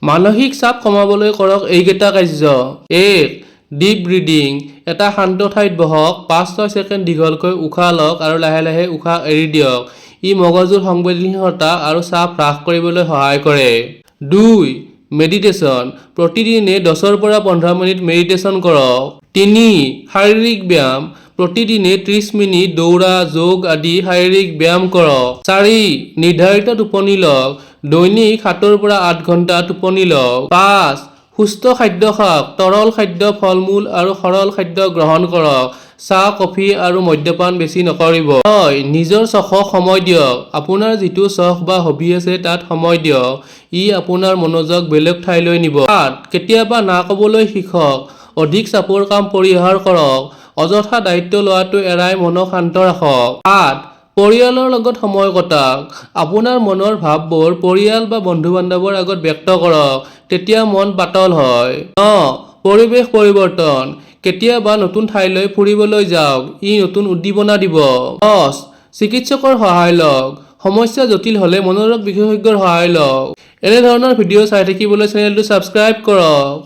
মানসিক চাপ কমাবলৈ কৰক এইকেইটা কাৰ্য। 1. Deep breeding. এটা শান্ত ঠাইত বহক, 5-6 ছেকেণ্ড দীঘলকৈ উশাহ লওক আৰু লাহে লাহে উশাহ এৰি দিয়ক। ই মগজুৰ সংবেদনশীলতা আৰু চাপ হ্ৰাস কৰিবলৈ সহায় কৰে। 2. মেডিটেশ্যন। প্ৰতিদিনে 10 পৰা 15 মিনিট মেডিটেশ্যন কৰক। 3. শাৰীৰিক ব্যায়াম। প্ৰতিদিনে 30 মিনিট দৌৰা, যোগ আদি শাৰীৰিক ব্যায়াম কৰক। 4. নিৰ্ধাৰিত টোপনি লওক। দৈনিক 7 পৰা 8 ঘণ্টা টোপনি লওক। 5. সুস্থ খাদ্য খাওক। তৰল খাদ্য, ফল-মূল আৰু সৰল খাদ্য গ্ৰহণ কৰক। চাহ, কফি আৰু মদ্যপান বেছি নকৰিব। 6. নিজৰ চখক সময় দিয়ক। আপোনাৰ যিটো চখ বা হবি আছে তাত সময় দিয়ক। ই আপোনাৰ মনোযোগ বেলেগ ঠাইলৈ নিব। 7. কেতিয়াবা না ক'বলৈ শিকক। অধিক চাপৰ কাম পৰিহাৰ কৰক। অযথা দায়িত্ব লোৱাটো এৰাই মনক শান্ত ৰাখক। 8. পৰিয়ালৰ লগত সময় কটাওক। আপোনাৰ মনৰ ভাৱবোৰ পৰিয়াল বা বন্ধু-বান্ধৱৰ আগত ব্যক্ত কৰক। তেতিয়া মন পাতল হয়। 9. পৰিৱেশ পৰিৱৰ্তন। কেতিয়াবা নতুন ঠাইলৈ ফুৰিবলৈ যাওক। ই নতুন উদ্দীপনা দিব। 10. চিকিৎসকৰ সহায় লওক। সমস্যা জটিল হ'লে মনোৰোগ বিশেষজ্ঞৰ সহায় লওক। এনে ধৰণৰ ভিডিঅ' চাই থাকিবলৈ চেনেলটো ছাবস্ক্ৰাইব কৰক।